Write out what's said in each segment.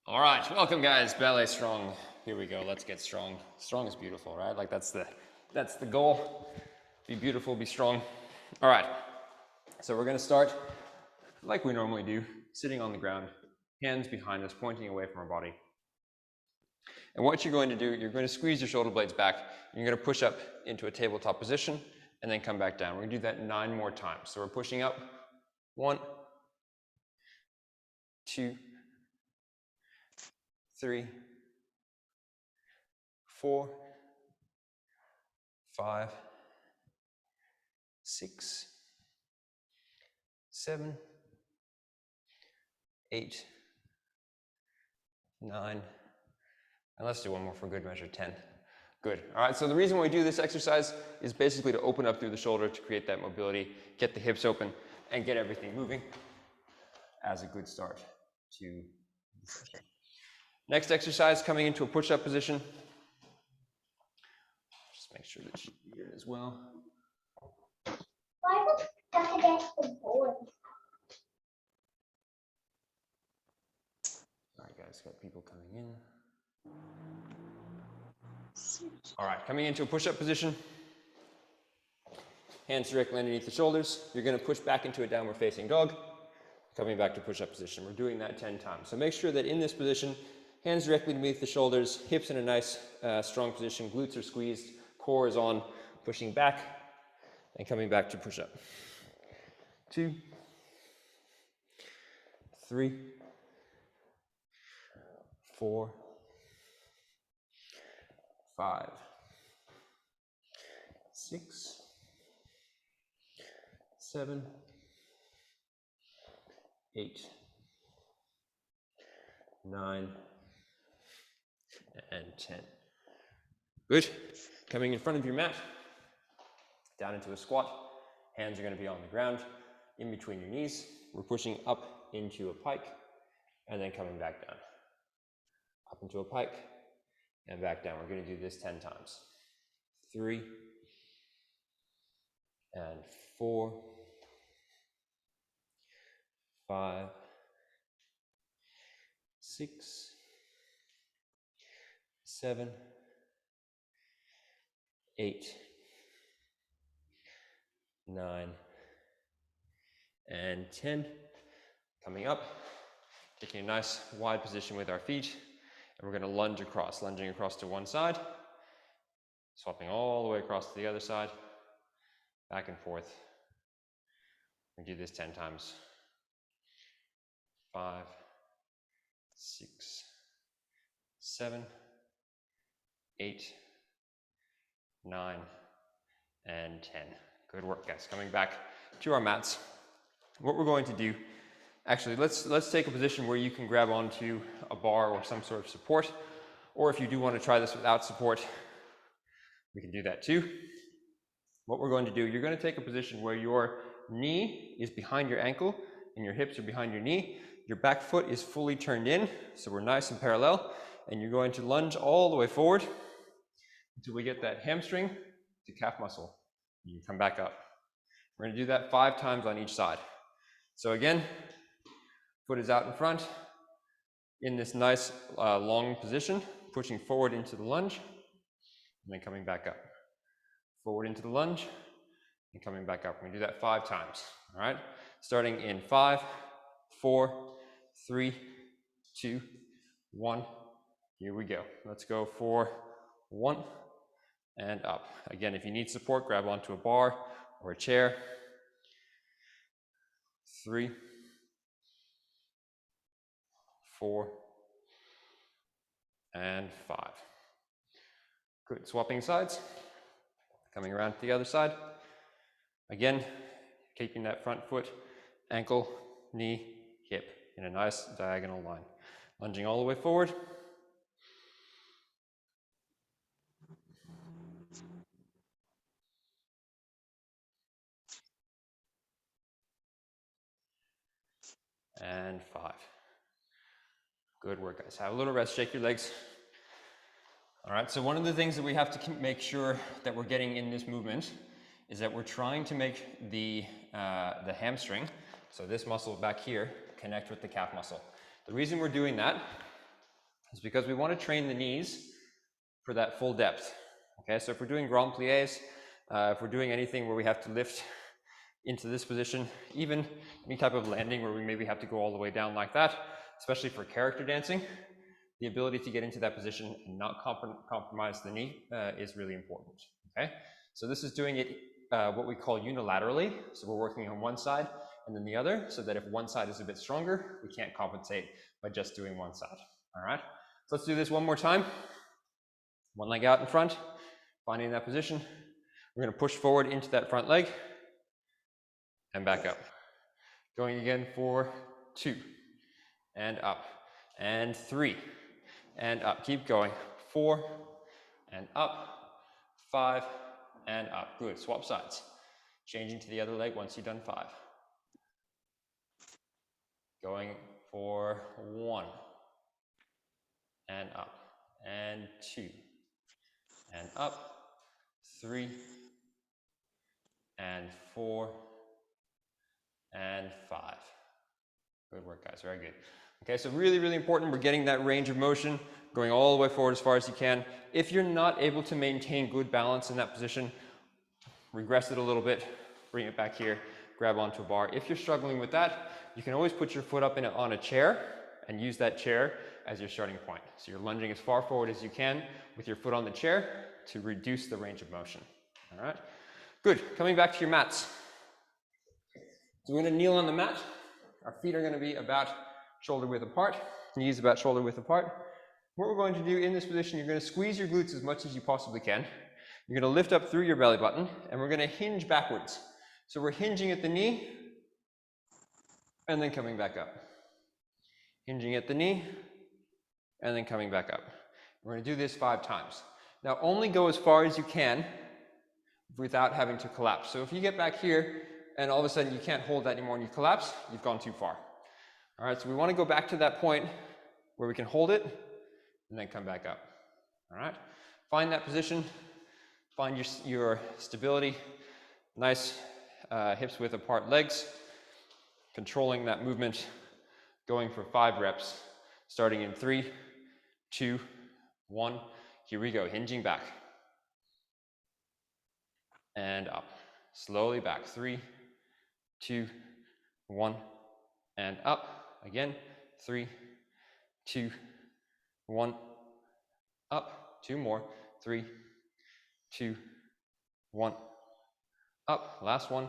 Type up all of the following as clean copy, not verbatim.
All right, welcome guys, Ballet Strong. Here we go, let's get strong. Strong is beautiful, right? Like that's the goal. Be beautiful, be strong. All right, so we're gonna start like we normally do, sitting on the ground, hands behind us, pointing away from our body. And what you're going to do, you're going to squeeze your shoulder blades back, you're gonna push up into a tabletop position, and then come back down. We're gonna do that 9 more times. So we're pushing up, 1, 2, 3, 4, 5, 6, 7, 8, 9, and let's do one more for good measure, 10. Good. All right, so the reason why we do this exercise is basically to open up through the shoulder to create that mobility, get the hips open, and get everything moving as a good start to the session. Next exercise, coming into a push-up position. Just make sure that you're here as well. Why was stuck against the board? All right, guys, got people coming in. All right, coming into a push-up position. Hands directly underneath the shoulders. You're going to push back into a downward facing dog. Coming back to push-up position. We're doing that 10 times. So make sure that in this position, hands directly beneath the shoulders, hips in a nice strong position, glutes are squeezed, core is on, pushing back, and coming back to push-up. 2, 3, 4, 5, 6, 7, 8, 9, and 10. Good. Coming in front of your mat, down into a squat. Hands are going to be on the ground, in between your knees. We're pushing up into a pike, and then coming back down. Up into a pike, and back down. We're going to do this 10 times. 3, and 4, 5, 6, 7, 8, 9, and 10. Coming up, taking a nice wide position with our feet, and we're going to lunge across, lunging across to one side, swapping all the way across to the other side, back and forth. We do this 10 times. 5, 6, 7, 8, 9, and 10. Good work, guys. Coming back to our mats. What we're going to do, actually, let's take a position where you can grab onto a bar or some sort of support, or if you do want to try this without support, we can do that too. What we're going to do, you're going to take a position where your knee is behind your ankle and your hips are behind your knee. Your back foot is fully turned in, so we're nice and parallel, and you're going to lunge all the way forward until we get that hamstring to calf muscle. You can come back up. We're going to do that 5 times on each side. So again, foot is out in front in this nice long position, pushing forward into the lunge, and then coming back up. Forward into the lunge, and coming back up. We're going to do that 5 times, all right? Starting in 5, 4, 3, 2, 1. Here we go. Let's go for 1 and up. Again, if you need support, grab onto a bar or a chair. 3, 4, and 5. Good. Swapping sides. Coming around to the other side. Again, keeping that front foot, ankle, knee, hip in a nice diagonal line. Lunging all the way forward. And 5. Good work, guys. Have a little rest, shake your legs. All right, so one of the things that we have to make sure that we're getting in this movement is that we're trying to make the hamstring, so this muscle back here, connect with the calf muscle. The reason we're doing that is because we want to train the knees for that full depth. Okay, so if we're doing grand pliés, if we're doing anything where we have to lift into this position, even any type of landing where we maybe have to go all the way down like that, especially for character dancing, the ability to get into that position and not compromise the knee is really important. Okay, so this is doing it what we call unilaterally. So we're working on one side and then the other, so that if one side is a bit stronger, we can't compensate by just doing one side. All right, so let's do this one more time. One leg out in front, finding that position. We're going to push forward into that front leg and back up. Going again for 2 and up and 3 and up. Keep going. 4 and up, 5 and up. Good. Swap sides. Changing to the other leg once you've done 5. Going for 1 and up and 2 and up, 3 and 4 and 5. Good work, guys. Very good. Okay, so really, really important. We're getting that range of motion, going all the way forward as far as you can. If you're not able to maintain good balance in that position, regress it a little bit, bring it back here, grab onto a bar. If you're struggling with that, you can always put your foot up on a chair and use that chair as your starting point. So you're lunging as far forward as you can with your foot on the chair to reduce the range of motion. All right, good. Coming back to your mats. So we're going to kneel on the mat. Our feet are going to be about shoulder width apart, knees about shoulder width apart. What we're going to do in this position, you're going to squeeze your glutes as much as you possibly can. You're going to lift up through your belly button, and we're going to hinge backwards. So we're hinging at the knee, and then coming back up. Hinging at the knee, and then coming back up. We're going to do this 5 times. Now only go as far as you can without having to collapse. So if you get back here, and all of a sudden you can't hold that anymore and you collapse, you've gone too far. All right, so we want to go back to that point where we can hold it, and then come back up. All right, find that position, find your stability, nice hips width apart legs, controlling that movement, going for 5 reps, starting in 3, 2, 1. Here we go, hinging back. And up, slowly back, 3, 2, 1, and up. Again, 3, 2, 1, up. 2 more, 3, 2, 1, up. Last one,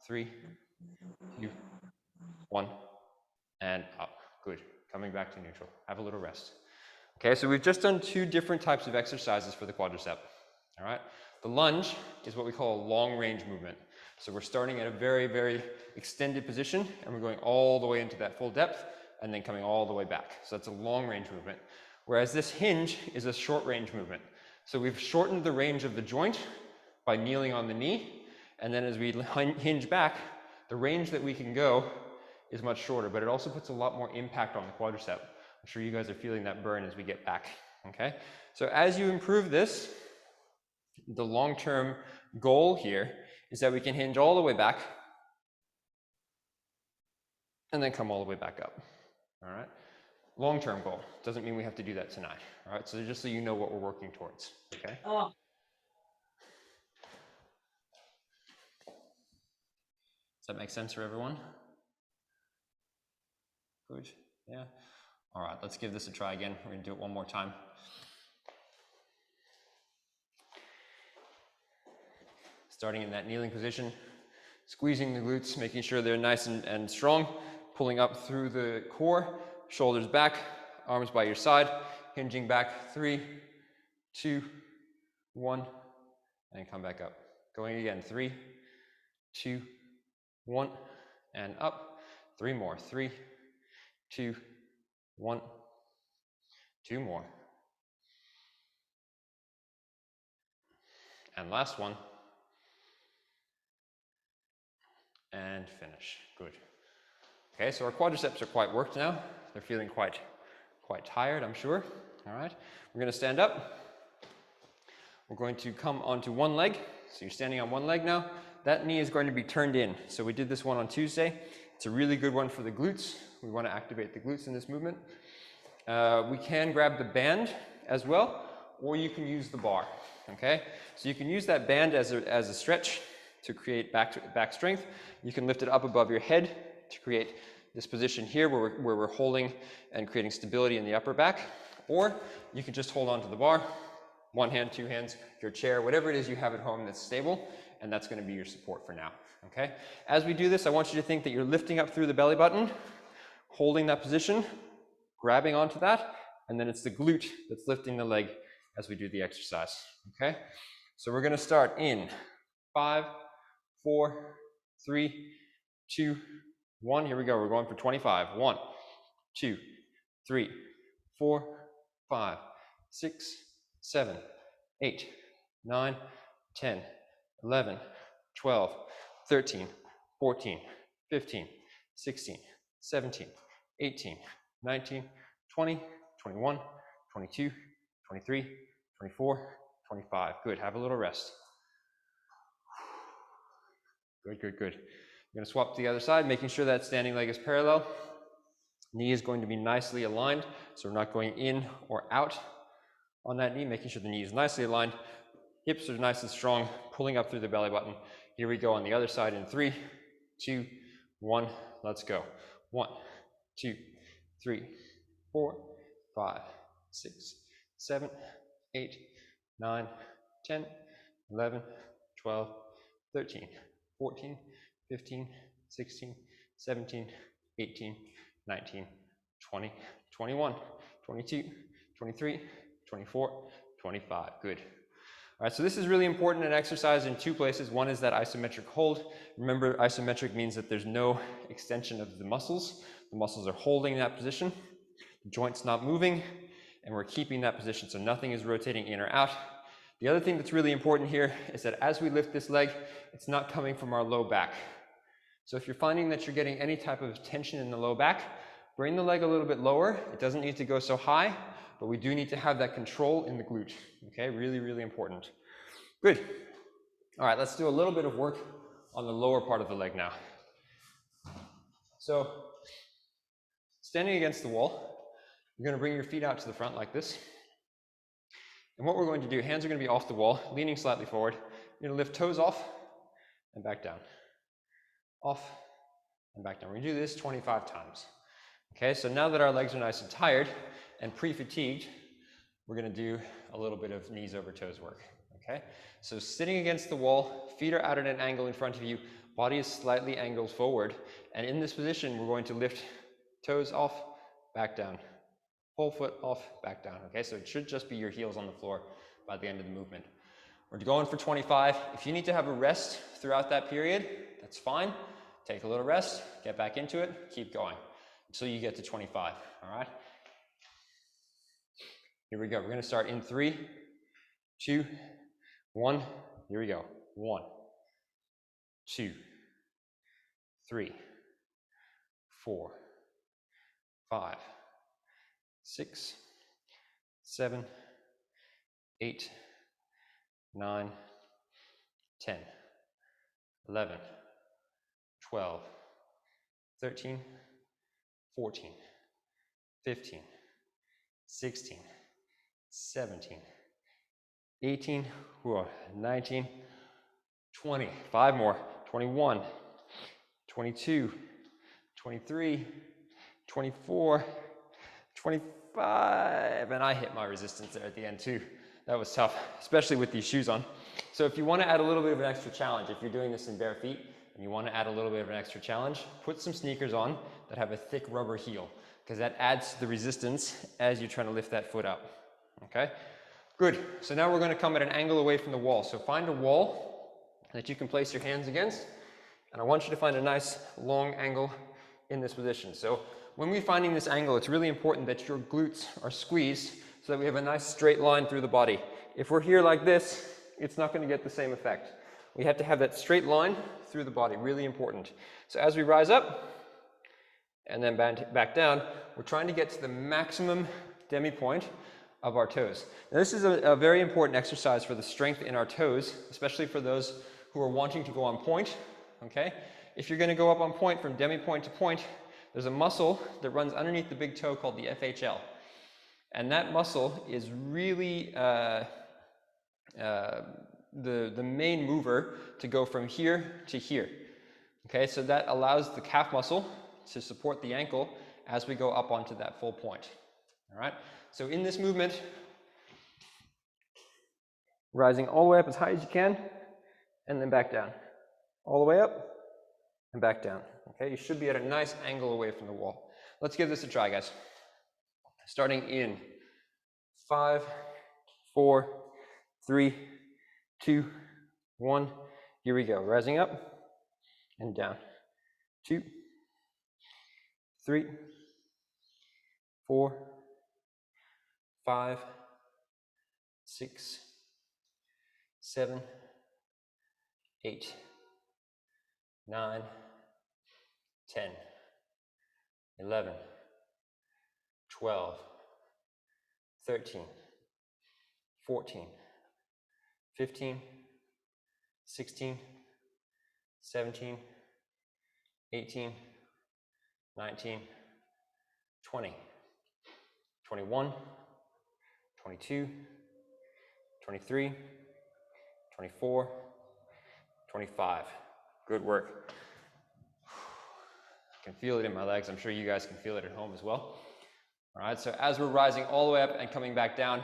3, 2, 1, and up. Good. Coming back to neutral. Have a little rest. Okay, so we've just done 2 different types of exercises for the quadricep. All right. The lunge is what we call a long range movement. So we're starting at a very, very extended position, and we're going all the way into that full depth, and then coming all the way back. So that's a long range movement. Whereas this hinge is a short range movement. So we've shortened the range of the joint by kneeling on the knee, and then as we hinge back, the range that we can go is much shorter, but it also puts a lot more impact on the quadricep. I'm sure you guys are feeling that burn as we get back, okay? So as you improve this, the long-term goal here is that we can hinge all the way back and then come all the way back up, all right? Long-term goal. Doesn't mean we have to do that tonight, all right? So just so you know what we're working towards, okay? Oh. Does that make sense for everyone? Good, yeah? All right, let's give this a try again. We're gonna do it one more time. Starting in that kneeling position, squeezing the glutes, making sure they're nice and strong, pulling up through the core, shoulders back, arms by your side, hinging back, 3, 2, 1, and come back up. Going again, 3, 2, 1, and up. 3 more, 3, 2, 1, 2 more. And last one. And finish. Good. Okay, so our quadriceps are quite worked now. They're feeling quite tired, I'm sure. All right, we're going to stand up. We're going to come onto one leg. So you're standing on one leg now. That knee is going to be turned in. So we did this one on Tuesday. It's a really good one for the glutes. We want to activate the glutes in this movement. We can grab the band as well, or you can use the bar, okay? So you can use that band as a stretch to create back strength. You can lift it up above your head to create this position here where we're holding and creating stability in the upper back, or you can just hold on to the bar, one hand, two hands, your chair, whatever it is you have at home that's stable, and that's going to be your support for now, okay? As we do this, I want you to think that you're lifting up through the belly button, holding that position, grabbing onto that, and then it's the glute that's lifting the leg as we do the exercise, okay? So we're going to start in 5, 4, 3, 2, 1. Here we go. We're going for 25. 1, 2, 3, 4, 5, 6, 7, 8, 9, 10, 11, 12, 13, 14, 15, 16, 17, 18, 19, 20, 21, 22, 23, 24, 25. Good. Have a little rest. Good, good, good. You're going to swap to the other side, making sure that standing leg is parallel. Knee is going to be nicely aligned, so we're not going in or out on that knee, making sure the knee is nicely aligned. Hips are nice and strong, pulling up through the belly button. Here we go on the other side in 3, 2, 1. Let's go. 1, 2, 3, 4, 5, 6, 7, 8, 9, 10, 11, 12, 13, 14, 15, 16, 17, 18, 19, 20, 21, 22, 23, 24, 25. Good. All right, so this is really important in exercise in two places. One is that isometric hold. Remember, isometric means that there's no extension of the muscles. The muscles are holding that position. The joint's not moving, and we're keeping that position, so nothing is rotating in or out. The other thing that's really important here is that as we lift this leg, it's not coming from our low back. So if you're finding that you're getting any type of tension in the low back, bring the leg a little bit lower. It doesn't need to go so high, but we do need to have that control in the glute. Okay, really, really important. Good. All right, let's do a little bit of work on the lower part of the leg now. So, standing against the wall, you're going to bring your feet out to the front like this. And what we're going to do, hands are going to be off the wall, leaning slightly forward. You're going to lift toes off and back down. Off and back down. We're going to do this 25 times. Okay, so now that our legs are nice and tired and pre-fatigued, we're going to do a little bit of knees over toes work. Okay, so sitting against the wall, feet are out at an angle in front of you, body is slightly angled forward, and in this position, we're going to lift toes off, back down. Whole foot off, back down. Okay, so it should just be your heels on the floor by the end of the movement. We're going for 25. If you need to have a rest throughout that period, that's fine. Take a little rest, get back into it, keep going until you get to 25. All right? Here we go. We're going to start in 3, 2, 1. Here we go. 1, 2, 3, 4, 5, 6, 7, 8, 9, 10, 11, 12, 13, 14, 15, 16, 17, 18, 19, 20, 5 more, 21, 22, 23, 24, 25, and I hit my resistance there at the end too. That was tough, especially with these shoes on. So if you want to add a little bit of an extra challenge, if you're doing this in bare feet and you want to add a little bit of an extra challenge, put some sneakers on that have a thick rubber heel, because that adds to the resistance as you're trying to lift that foot up. Okay? Good. So now we're going to come at an angle away from the wall. So find a wall that you can place your hands against, and I want you to find a nice long angle in this position. So when we're finding this angle, it's really important that your glutes are squeezed so that we have a nice straight line through the body. If we're here like this, it's not going to get the same effect. We have to have that straight line through the body, really important. So as we rise up and then back down, we're trying to get to the maximum demi-point of our toes. Now this is a very important exercise for the strength in our toes, especially for those who are wanting to go on point, okay? If you're going to go up on point from demi-point to point, there's a muscle that runs underneath the big toe called the FHL. And that muscle is really the main mover to go from here to here. Okay, so that allows the calf muscle to support the ankle as we go up onto that full point. All right, so in this movement, rising all the way up as high as you can, and then back down. All the way up, and back down. Okay, you should be at a nice angle away from the wall. Let's give this a try, guys. Starting in 5, 4, 3, 2, 1. Here we go. Rising up and down. 2, 3, 4, 5, 6, 7, 8, 9, 10, 11, 12, 13, 14, 15, 16, 17, 18, 19, 20, 21, 22, 23, 24, 25. Good work. I can feel it in my legs. I'm sure you guys can feel it at home as well. All right, so as we're rising all the way up and coming back down,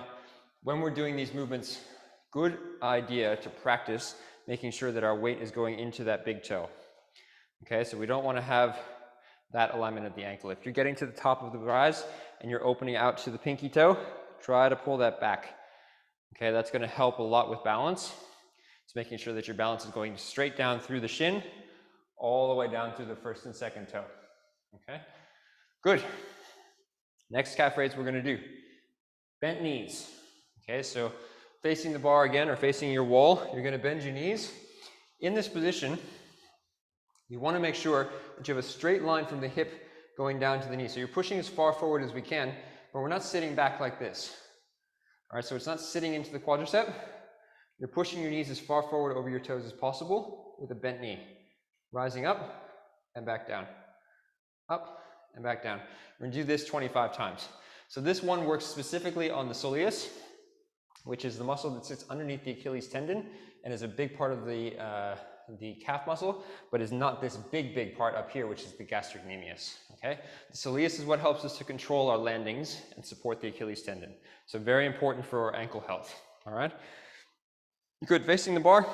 when we're doing these movements, good idea to practice making sure that our weight is going into that big toe. Okay, so we don't want to have that alignment of the ankle. If you're getting to the top of the rise and you're opening out to the pinky toe, try to pull that back. Okay, that's going to help a lot with balance. It's making sure that your balance is going straight down through the shin, all the way down through the first and second toe. Okay, good. Next calf raise we're going to do bent knees. Okay, so facing the bar again or facing your wall, you're going to bend your knees. In this position, you want to make sure that you have a straight line from the hip going down to the knee. So you're pushing as far forward as we can, but we're not sitting back like this. All right, so it's not sitting into the quadricep. You're pushing your knees as far forward over your toes as possible with a bent knee. Rising up and back down. Up and back down. We're going to do this 25 times. So this one works specifically on the soleus, which is the muscle that sits underneath the Achilles tendon and is a big part of the calf muscle, but is not this big part up here, which is the gastrocnemius. Okay, the soleus is what helps us to control our landings and support the Achilles tendon. So very important for our ankle health. All right, good. Facing the bar,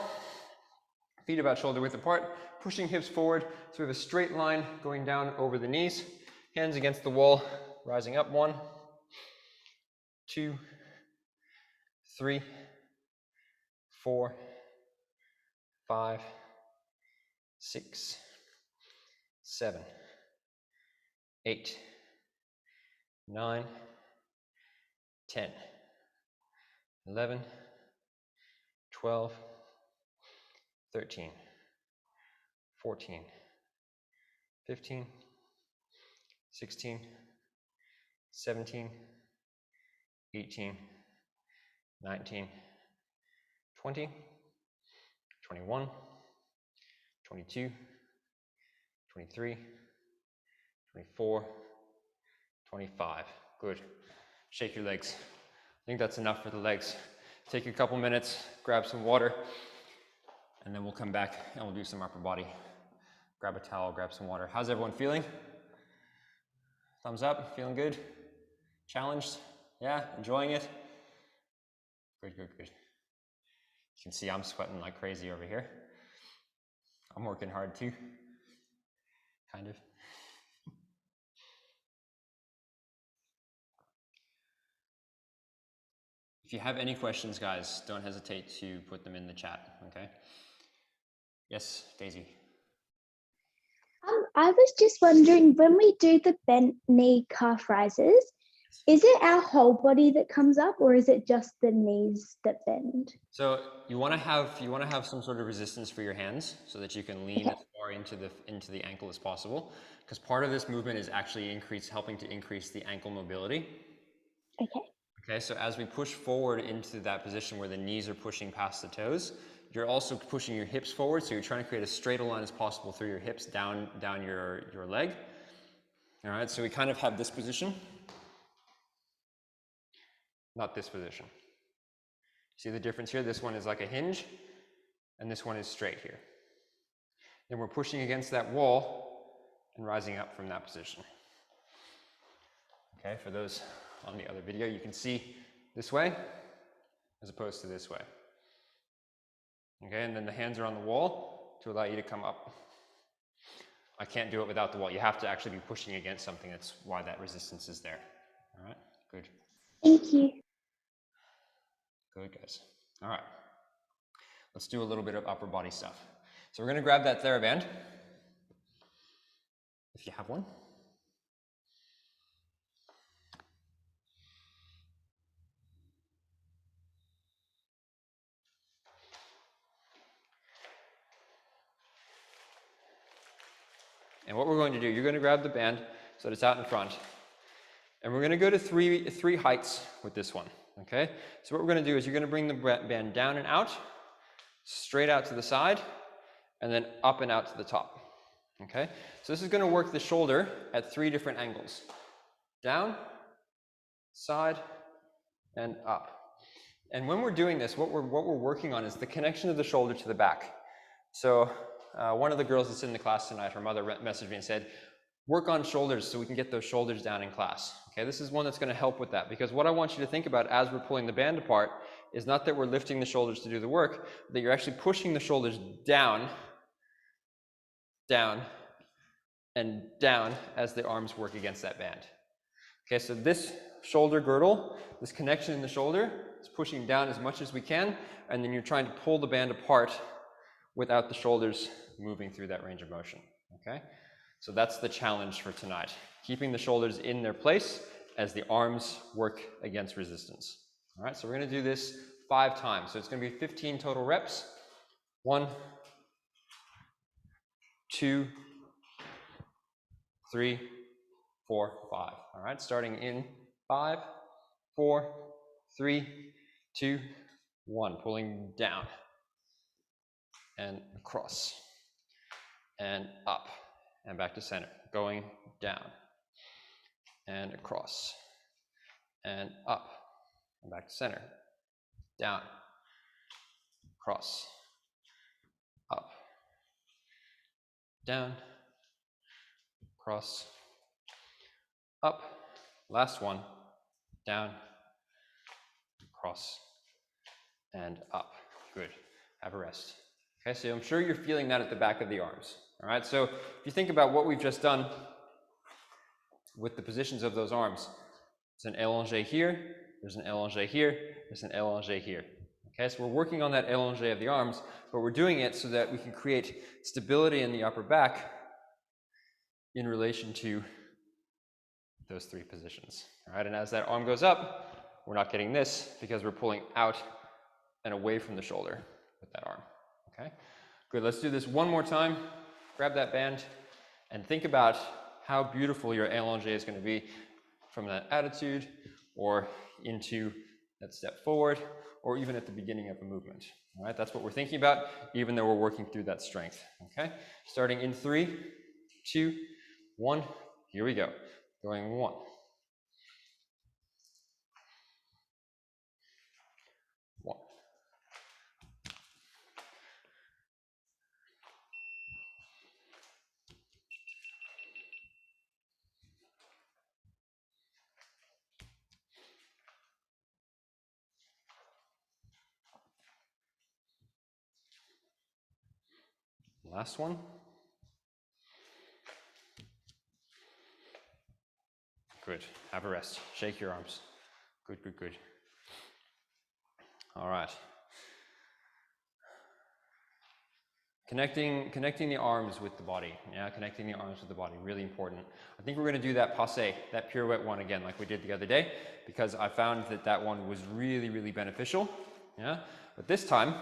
feet about shoulder width apart, pushing hips forward, so we have a straight line going down over the knees. Hands against the wall, rising up. 1, 2, 3, 4, 5, 6, 7, 8, 9, 10, 11, 12, 13, 14, 15, 16, 17, 18, 19, 20, 21, 22, 23, 24, 25. Good. Shake your legs. I think that's enough for the legs. Take a couple minutes, grab some water, and then we'll come back and we'll do some upper body. Grab a towel, grab some water. How's everyone feeling? Thumbs up, feeling good? Challenged? Yeah, enjoying it? Good, good, good. You can see I'm sweating like crazy over here. I'm working hard too, kind of. If you have any questions, guys, don't hesitate to put them in the chat, okay? Yes, Daisy. I was just wondering, when we do the bent knee calf rises, is it our whole body that comes up, or is it just the knees that bend? So you want to have some sort of resistance for your hands so that you can lean as far into the ankle as possible, because part of this movement is actually helping to increase the ankle mobility. Okay. Okay, so as we push forward into that position where the knees are pushing past the toes, you're also pushing your hips forward, so you're trying to create as straight a line as possible through your hips down your leg. All right, so we kind of have this position. not this position. See the difference here? This one is like a hinge, and this one is straight here. Then we're pushing against that wall and rising up from that position. Okay, for those on the other video, you can see this way as opposed to this way. Okay, and then the hands are on the wall to allow you to come up. I can't do it without the wall. You have to actually be pushing against something. That's why that resistance is there. All right, good. Thank you. Good, guys. All right. Let's do a little bit of upper body stuff. So we're going to grab that TheraBand, if you have one. And what we're going to do, you're going to grab the band so that it's out in front. And we're going to go to three heights with this one, okay? So what we're going to do is you're going to bring the band down and out, straight out to the side, and then up and out to the top, okay? So this is going to work the shoulder at 3 different angles. Down, side, and up. And when we're doing this, what we're working on is the connection of the shoulder to the back. So one of the girls that's in the class tonight, her mother messaged me and said, work on shoulders so we can get those shoulders down in class. Okay, this is one that's going to help with that, because what I want you to think about as we're pulling the band apart is not that we're lifting the shoulders to do the work, but that you're actually pushing the shoulders down, down, and down as the arms work against that band. Okay, so this shoulder girdle, this connection in the shoulder, is pushing down as much as we can, and then you're trying to pull the band apart without the shoulders moving through that range of motion, okay? So that's the challenge for tonight, keeping the shoulders in their place as the arms work against resistance. All right, so we're going to do this 5 times. So it's going to be 15 total reps. 1, 2, 3, 4, 5. All right, starting in 5, 4, 3, 2, 1. Pulling down and across and up and back to center. Going down and across and up and back to center. Down, across, up, down, across, up. Last one. Down, across, and up. Good. Have a rest. Okay, so I'm sure you're feeling that at the back of the arms. All right, so if you think about what we've just done with the positions of those arms, there's an allongé here, there's an allongé here, there's an allongé here. Okay, so we're working on that allongé of the arms, but we're doing it so that we can create stability in the upper back in relation to those 3 positions. All right, and as that arm goes up, we're not getting this because we're pulling out and away from the shoulder with that arm. Okay, good. Let's do this one more time. Grab that band and think about how beautiful your allongé is going to be from that attitude or into that step forward or even at the beginning of a movement. All right, that's what we're thinking about, even though we're working through that strength. Okay, starting in 3, 2, 1. Here we go. Going 1. 1. Last one. Good. Have a rest. Shake your arms. Good, good, good. All right. Connecting the arms with the body. Yeah, connecting the arms with the body. Really important. I think we're going to do that passe, that pirouette one again, like we did the other day, because I found that that one was really, really beneficial. Yeah, but this time,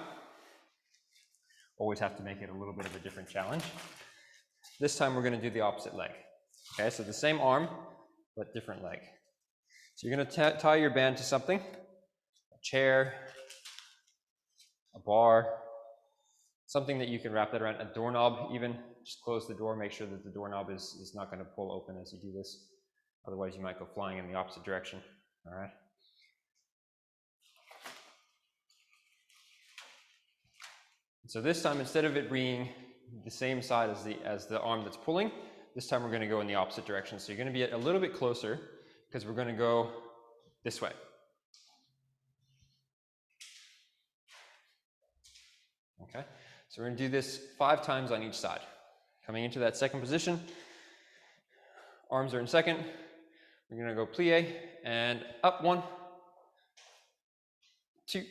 always have to make it a little bit of a different challenge. This time we're going to do the opposite leg. Okay, so the same arm, but different leg. So you're going to tie your band to something, a chair, a bar, something that you can wrap that around, a doorknob even. Just close the door, make sure that the doorknob is not going to pull open as you do this. Otherwise you might go flying in the opposite direction. All right. So this time, instead of it being the same side as the arm that's pulling, this time we're going to go in the opposite direction. So you're going to be a little bit closer because we're going to go this way. Okay, so we're going to do this 5 times on each side. Coming into that second position, arms are in second. We're going to go plie and up 1, 2,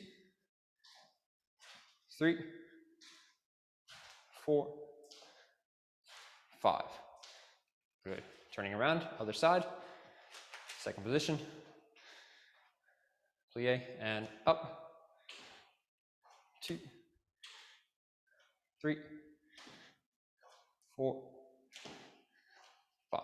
3, 4, 5. Good. Turning around, other side. Second position. Plie and up. 2, 3, 4, 5.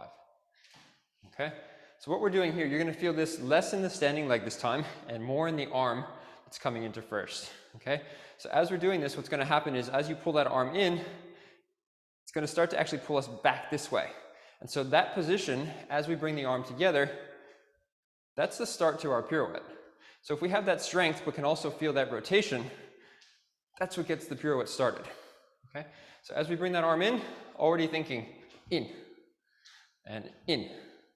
Okay? So what we're doing here, you're going to feel this less in the standing leg this time and more in the arm that's coming into first. Okay? So as we're doing this, what's going to happen is as you pull that arm in, it's going to start to actually pull us back this way. And so that position, as we bring the arm together, that's the start to our pirouette. So if we have that strength, but can also feel that rotation, that's what gets the pirouette started. Okay? So as we bring that arm in, already thinking in and in.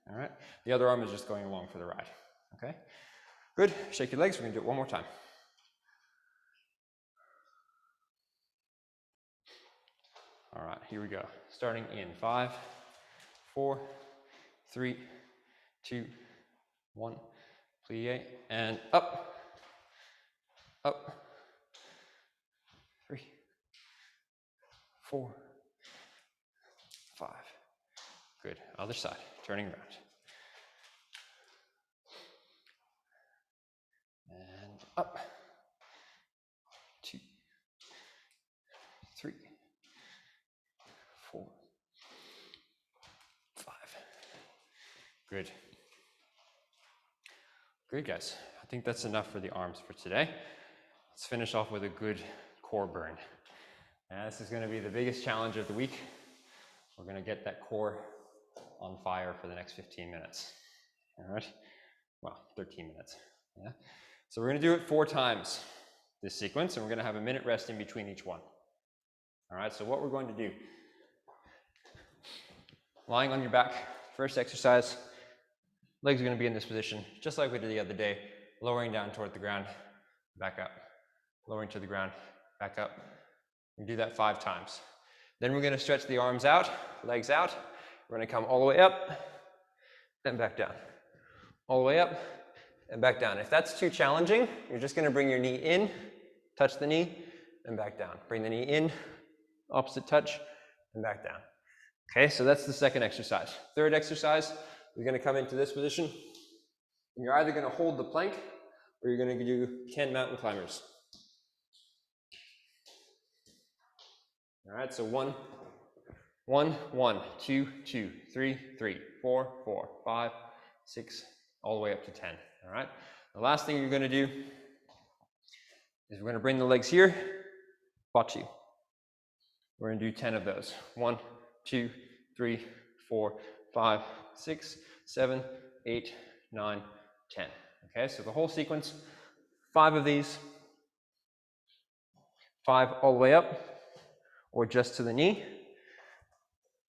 All right? The other arm is just going along for the ride. Okay? Good. Shake your legs. We're going to do it one more time. All right, here we go. Starting in 5, 4, 3, 2, 1. Plie and up, up. 3, 4, 5. Good. Other side. Turning around. And up. 2, 3, 4, 5. Good. Good, guys. I think that's enough for the arms for today. Let's finish off with a good core burn. Now, this is going to be the biggest challenge of the week. We're going to get that core on fire for the next 15 minutes. All right? Well, 13 minutes. Yeah. So we're going to do it 4 times, this sequence, and we're going to have a minute rest in between each one. All right, so what we're going to do, lying on your back, first exercise, legs are going to be in this position, just like we did the other day, lowering down toward the ground, back up, lowering to the ground, back up. We do that 5 times. Then we're going to stretch the arms out, legs out. We're going to come all the way up and back down. All the way up and back down. If that's too challenging, you're just going to bring your knee in, touch the knee, and back down. Bring the knee in, opposite touch, and back down. Okay, so that's the second exercise. Third exercise, we're going to come into this position. And you're either going to hold the plank or you're going to do 10 mountain climbers. All right, so 1, 1, 1, 2, 2, 3, 3, 4, 4, 5, 6, all the way up to 10. All right, the last thing you're going to do is we're going to bring the legs here, bocce. We're going to do 10 of those. 1, 2, 3, 4, 5, 6, 7, 8, 9, 10. Okay, so the whole sequence, 5 of these, 5 all the way up, or just to the knee,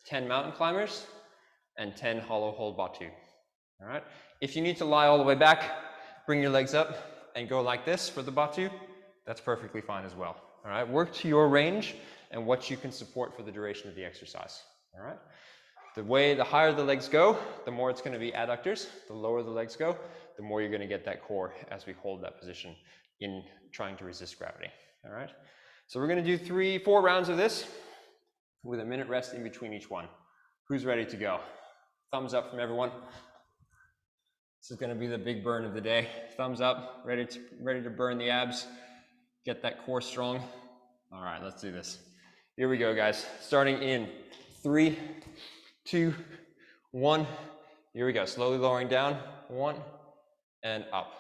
10 mountain climbers, and 10 hollow hold batu. All right, if you need to lie all the way back, bring your legs up and go like this for the batu. That's perfectly fine as well. All right, work to your range and what you can support for the duration of the exercise. All right, the higher the legs go, the more it's going to be adductors. The lower the legs go, the more you're going to get that core as we hold that position in trying to resist gravity. All right, so we're going to do 4 rounds of this with a minute rest in between each one. Who's ready to go? Thumbs up from everyone. This is going to be the big burn of the day. Thumbs up, ready to burn the abs, get that core strong. All right, let's do this. Here we go, guys. Starting in 3, 2, 1. Here we go. Slowly lowering down. 1 and up.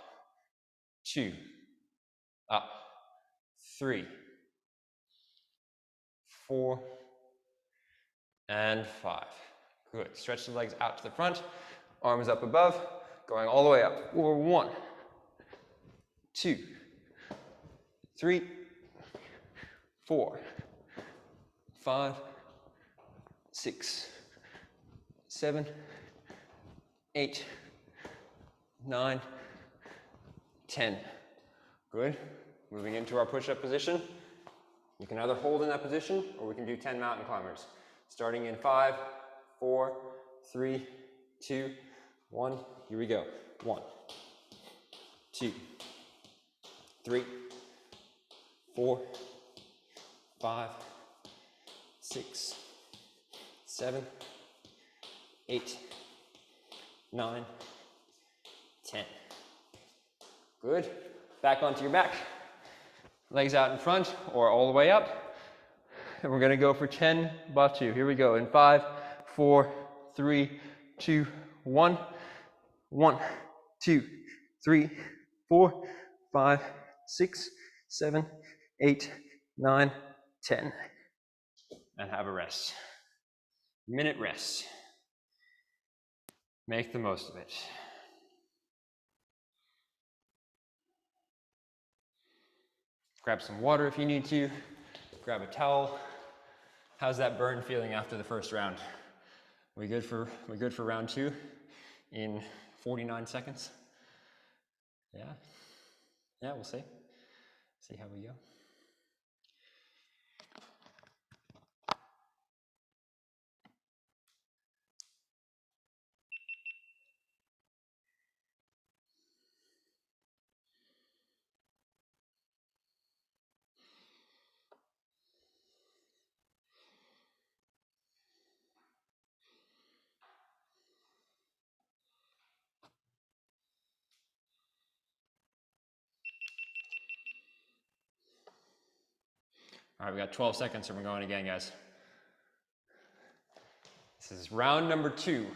2, up. 3, 4, and 5. Good. Stretch the legs out to the front. Arms up above. Going all the way up. 1, 2, 3, 4, 5, 6, 7, 8, 9, 10. Good. Moving into our push-up position. You can either hold in that position or we can do 10 mountain climbers. Starting in 5, 4, 3, 2, 1. Here we go. 1, 2, 3, 4, 5, 6, 7, 8, 9, 10. Good. Back onto your back. Legs out in front or all the way up. And we're going to go for 10 batu. Here we go. In 5, 4, 3, 2, 1. 1, 2, 3, 4, 5, 6, 7, 8, 9, 10. And have a rest. Minute rest. Make the most of it. Grab some water if you need to. Grab a towel. How's that burn feeling after the first round? We good for round 2 in 49 seconds? Yeah. Yeah, we'll see. See how we go. All right, we got 12 seconds and we're going again, guys. This is round number 2.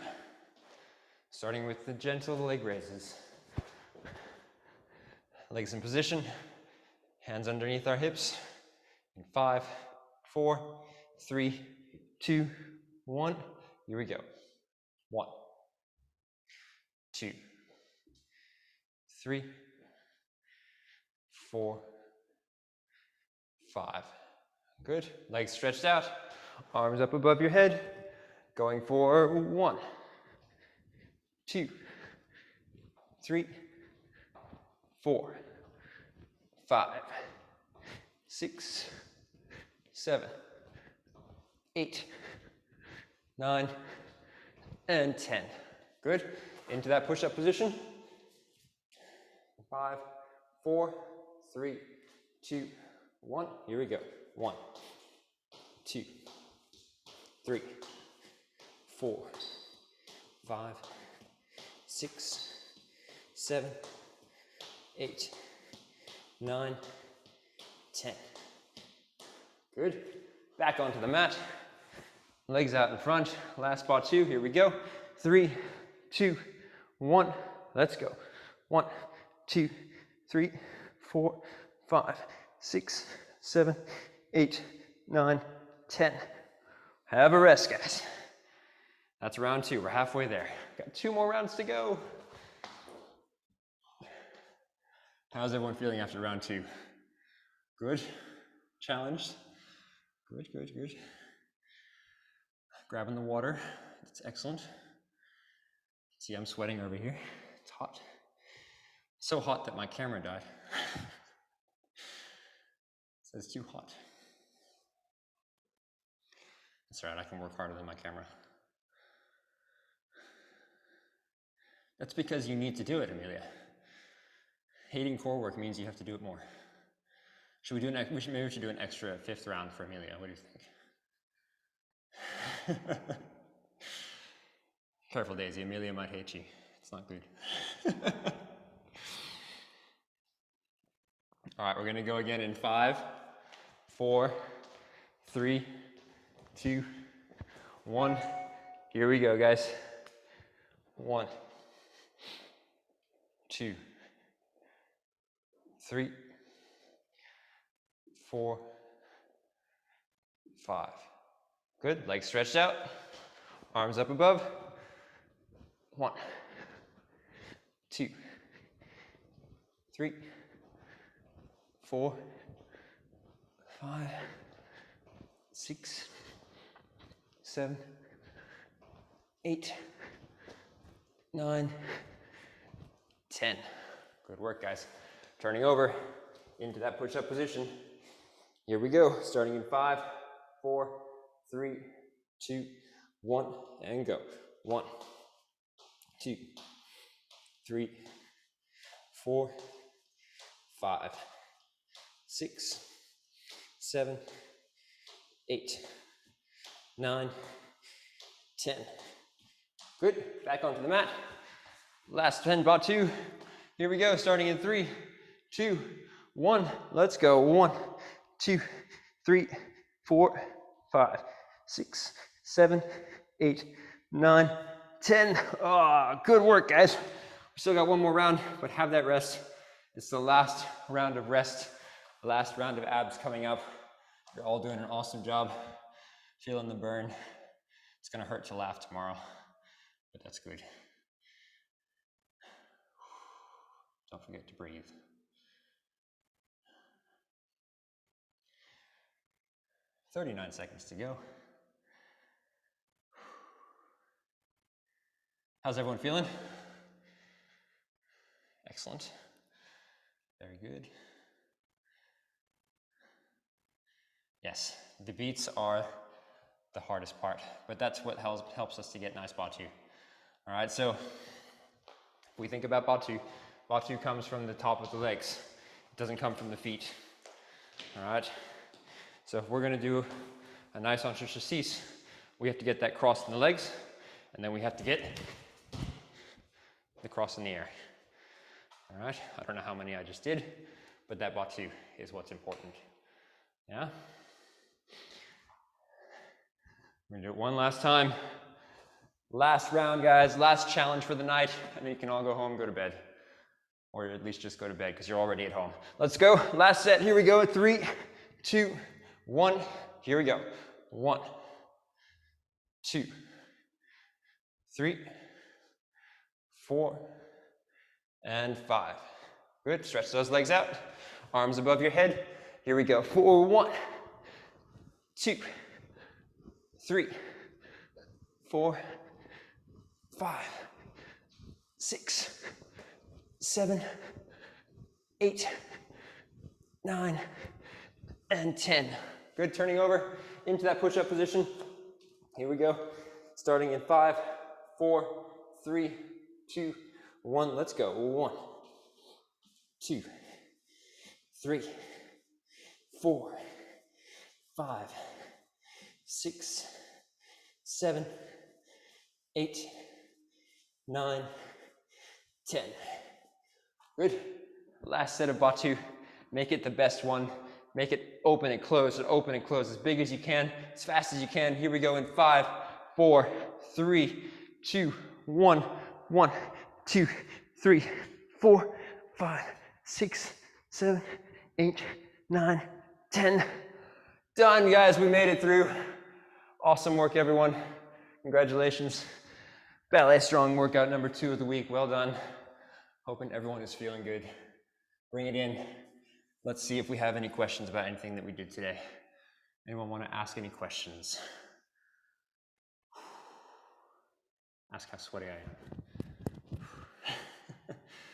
Starting with the gentle leg raises. Legs in position, hands underneath our hips. In 5, 4, 3, 2, 1. Here we go. 1, 2, 3, 4, 5. Good. Legs stretched out. Arms up above your head. Going for 1, 2, 3, 4, 5, 6, 7, 8, 9, and 10. Good. Into that push-up position. 5, 4, 3, 2, 1. Here we go. 1, 2, 3, 4, 5, 6, 7, 8, 9, 10. Good. Back onto the mat. Legs out in front. Last spot 2. Here we go. 3, 2, 1. Let's go. 1, 2, 3, 4, 5, 6, 7, 8, 9, 10. Have a rest, guys. That's round 2. We're halfway there. Got 2 more rounds to go. How's everyone feeling after round 2? Good? Challenged? Good, good, good. Grabbing the water. That's excellent. See, I'm sweating over here. It's hot. So hot that my camera died. It says too hot. That's all right, I can work harder than my camera. That's because you need to do it, Amelia. Hating core work means you have to do it more. Should we do maybe we should do an extra 5th round for Amelia. What do you think? Careful, Daisy. Amelia might hate you. It's not good. All right, we're going to go again in 5, 4, 3, 2, 1. Here we go, guys. 1, 2, 3, 4, 5. Good. Legs stretched out. Arms up above. 1, 2, 3, 4, 5, 6, 7, 8, 9, 10. Good work, guys. Turning over into that push-up position. Here we go, starting in 5, 4, 3, 2, 1, and go. 1, 2, 3, 4, 5, 6, 7, 8, 9, 10. Good, back onto the mat. Last 10 batu. Here we go, starting in 3, 2, 1. Let's go. 1, 2, 3, 4, 5, 6, 7, 8, 9, 10. Oh, good work, guys. We still got one more round, but have that rest. It's the last round of rest, the last round of abs coming up. You're all doing an awesome job. Feeling the burn. It's gonna hurt to laugh tomorrow, but that's good. Don't forget to breathe. "39 seconds to go." How's everyone feeling? Excellent. Very good. Yes, the beats are the hardest part, but that's what helps us to get nice batu. All right, so if we think about batu, batu comes from the top of the legs. It doesn't come from the feet. All right, so if we're gonna do a nice entre-chassis, we have to get that cross in the legs, and then we have to get the cross in the air. All right, I don't know how many I just did, but that batu is what's important. Yeah? We're gonna do it one last time. Last round, guys, last challenge for the night, and then you can all go home, go to bed. Or at least just go to bed because you're already at home. Let's go, last set, here we go. 3, 2, 1, here we go. 1, 2, 3, 4, and 5. Good, stretch those legs out. Arms above your head. Here we go. 4, 1, 2, 3, 4, 5, 6, 7, 8, 9, and 10. Good, turning over into that push-up position. Here we go. Starting in 5, 4, 3, 2, 1. Let's go. 1, 2, 3, 4, 5, 6, 7, 8, 9, 10. Good. Last set of batu. Make it the best one. Make it open and close and open and close as big as you can, as fast as you can. Here we go in 5, 4, 3, 2, 1. 1, 2, 3, 4, 5, 6, 7, 8, 9, 10. Done, guys. We made it through. Awesome work, everyone. Congratulations. Ballet Strong workout number 2 of the week. Well done. Hoping everyone is feeling good. Bring it in. Let's see if we have any questions about anything that we did today. Anyone want to ask any questions? Ask how sweaty I am.